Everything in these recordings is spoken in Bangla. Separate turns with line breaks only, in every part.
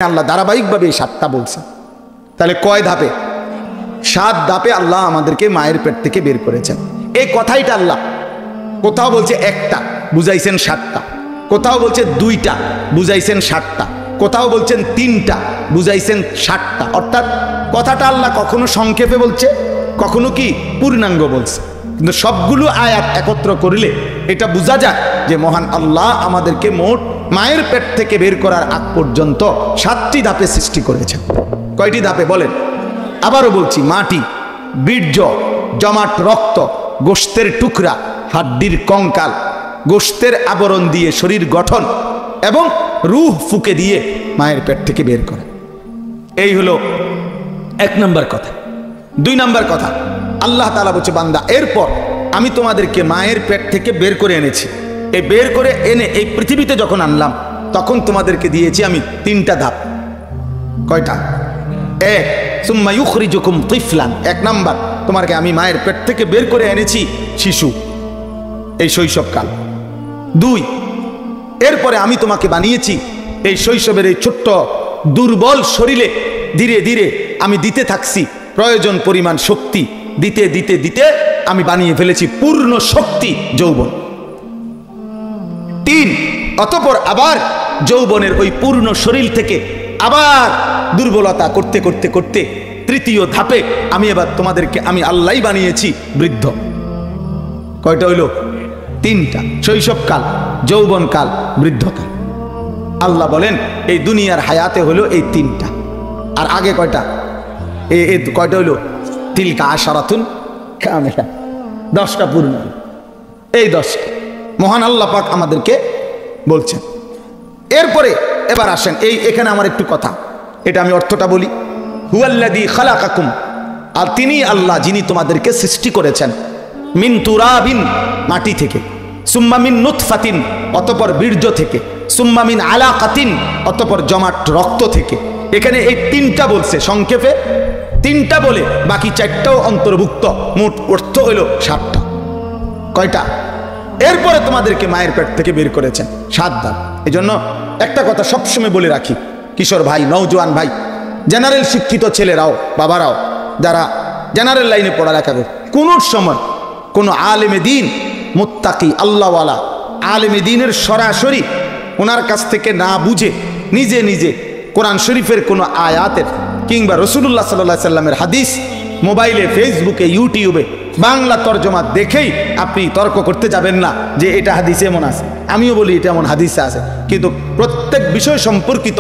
আল্লাহ ধারাবাহিকভাবে এই 7টা বলছেন। তাহলে কয় ধাপে? 7 ধাপে আল্লাহ আমাদেরকে মায়ের পেট থেকে বের করেছেন। এই কথাইটা আল্লাহ কোথাও বলছে 1টা, বুঝাইছেন 7টা, কোথাও বলছে 2টা, বুঝাইছেন 7টা, কোথাও বলছেন 3টা, বুঝাইছেন 7টা। অর্থাৎ কথাটা আল্লাহ কখনো সংক্ষেপে বলছে, কখনো কি পূর্ণাঙ্গ বলছে, কিন্তু সবগুলো আয়াত একত্র করলে এটা বোঝা যায় যে মহান আল্লাহ আমাদেরকে মোট মায়ের পেট থেকে বের করার আগ পর্যন্ত 7টি ধাপে সৃষ্টি করেছেন। কয়টি ধাপে বলেন? আবারও বলছি, মাটি, বীর্য, জমাট রক্ত, গোশতের টুকরা, হাড্ডির কঙ্কাল, গোশতের আবরণ দিয়ে শরীর গঠন এবং রূহ ফুঁকে দিয়ে মায়ের পেট থেকে বের করে। এই হলো 1 নম্বর কথা। 2 নম্বর কথা, আল্লাহ তাআলা বলছে, বান্দা এরপর আমি তোমাদেরকে মায়ের পেট থেকে বের করে এনেছি। এই বের করে এনে এই পৃথিবীতে যখন আনলাম তখন তোমাদেরকে দিয়েছি আমি 3টা ধাপ। কয়টা? 1 সুম্মা ইউখরিজুকুম তিফলান, 1 নাম্বার, তোমাকে আমি মায়ের পেট থেকে বের করে এনেছি শিশু, এই শৈশবকাল। 2 এরপরে আমি তোমাকে বানিয়েছি এই শৈশবের এই ছোট্ট দুর্বল শরীরে ধীরে ধীরে আমি দিতে থাকছি প্রয়োজন পরিমাণ শক্তি, দিতে দিতে দিতে আমি বানিয়ে ফেলেছি পূর্ণ শক্তি যৌবন। 3 অতঃপর আবার যৌবনের ওই পূর্ণ শরীর থেকে আবার দুর্বলতা করতে করতে করতে 3য় ধাপে আমি এবার তোমাদেরকে আমি আল্লাহই বানিয়েছি বৃদ্ধ। কয়টা হইল? 3টা, শৈশবকাল, যৌবনকাল, বৃদ্ধকাল। আল্লাহ বলেন এই দুনিয়ার হায়াতে হলো এই 3টা। আর আগে কয়টা? কয়টা হইল? তিলকা আশারাতুন কামিলা, 10টা পূর্ণ। এই 10টা মহান আল্লাহ পাক আমাদেরকে বলছেন। এরপরে এবার আসেন, এখানে আমার একটু কথা, এটা আমি অর্থটা বলি। হুয়াল্লাযী খালাকাকুম, আর তিনি আল্লাহ যিনি তোমাদেরকে সৃষ্টি করেছেন, মিন তুরাবিন, মাটি থেকে, সুম্মা মিন নুতফাতিন, অতঃপর বীর্য থেকে, সুম্মা মিন আলাকাতিন, অতঃপর জমাট রক্ত থেকে। এখানে এই 3টা বলছে সংক্ষেপে, 3টা বলে বাকি 4টাও অন্তর্ভুক্ত, মোট অর্থ হইল 7টা। কয়টা? এরপরে তোমাদেরকে মায়ের পেট থেকে বের করেছেন 7 ধাপ। এই জন্য একটা কথা সবসময় বলে রাখি, কিশোর ভাই, নওজোয়ান ভাই, জেনারেল শিক্ষিত ছেলেরাও বাবারাও যারা জেনারেল লাইনে পড়ালেখা করে, কোন সময় কোনো আলেমে দিন, মুত্তাকি আল্লাহওয়ালা আলেমে দিনের সরাসরি ওনার কাছ থেকে না বুঝে নিজে নিজে কোরআন শরীফের কোনো আয়াতের কিংবা রাসূলুল্লাহ সাল্লাল্লাহু আলাইহি সাল্লামের হাদিস মোবাইলে, ফেসবুকে, ইউটিউবে বাংলা তর্জমা দেখেই আপনি তর্ক করতে যাবেন না যে এটা হাদিসে এমন আছে। আমিও বলি এটা এমন হাদিসে আছে, কিন্তু প্রত্যেক বিষয় সম্পর্কিত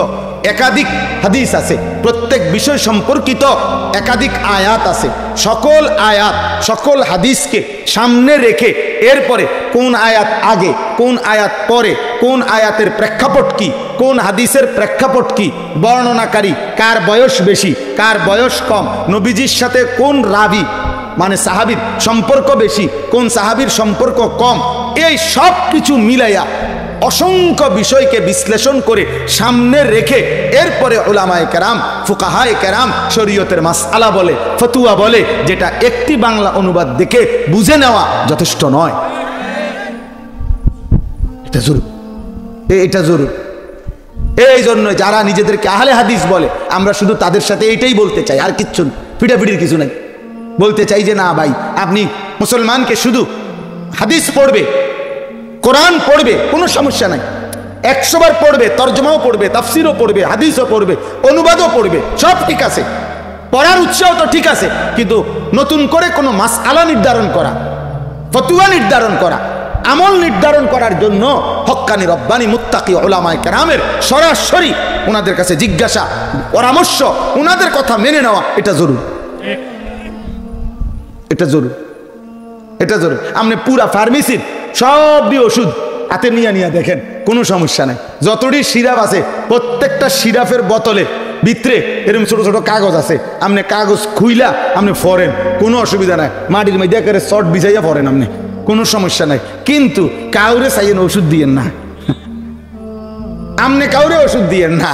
একাধিক হাদিস আছে, প্রত্যেক বিষয় সম্পর্কিত একাধিক আয়াত আছে। সকল আয়াত, সকল হাদিসকে সামনে রেখে এরপরে কোন আয়াত আগে, কোন আয়াত পরে, কোন আয়াতের প্রেক্ষাপট কি, কোন হাদিসের প্রেক্ষাপট কি, বর্ণনাকারী কার বয়স বেশি, কার বয়স কম, নবীজির সাথে কোন রাবি মানে সাহাবীর সম্পর্ক বেশি, কোন সাহাবীর সম্পর্ক কম, এই সব কিছু মিলাইয়া অসংখ্য বিষয়কে বিশ্লেষণ করে সামনে রেখে এরপরে উলামায়ে কেরাম, ফুকাহায়ে কেরাম শরীয়তের মাসআলা বলে, ফতুয়া বলে, যেটা একটি বাংলা অনুবাদ দেখে বুঝে নেওয়া যথেষ্ট নয়। এটা জরুরি, এটা জরুরি। এই জন্য যারা নিজেদেরকে আহলে হাদিস বলে, আমরা শুধু তাদের সাথে এইটাই বলতে চাই, আর কিচ্ছু ফিটাফিটির কিছু নাই। বলতে চাই যে না ভাই, আপনি মুসলমানকে শুধু হাদিস পড়বে, কোরআন পড়বে, কোনো সমস্যা নাই, 100 বার পড়বে, তর্জমাও পড়বে, তাফসিরও পড়বে, হাদিসও পড়বে, অনুবাদও পড়বে, সব ঠিক আছে, পড়ার উৎসাহ তো ঠিক আছে, কিন্তু নতুন করে কোনো মাসআলা নির্ধারণ করা, ফতোয়া নির্ধারণ করা, আমল নির্ধারণ করার জন্য হক্কানি রব্বানি মুত্তাকি উলামায়ে কেরামের সরাসরি ওনাদের কাছে জিজ্ঞাসা, পরামর্শ, ওনাদের কথা মেনে নেওয়া, এটা জরুরি, এটা জরুরি, এটা জরুরি। আপনি পুরা ফার্মেসির সবই ওষুধ হাতে নিয়ে নিয়ে দেখেন, কোনো সমস্যা নাই। যতটি সিরাপ আছে প্রত্যেকটা সিরাপের বোতলে ভিতরে এরকম ছোট ছোট কাগজ আছে, আপনি কাগজ খুইলা আপনি ফরেন, কোনো অসুবিধা নাই, মাটির মধ্যে করে শর্ট বিছাইয়া ফরেন, আপনি কোনো সমস্যা নাই। কিন্তু কাউরে চাইয়েন ওষুধ দিয়েন না, আপনি কাউরে ওষুধ দিয়েন না।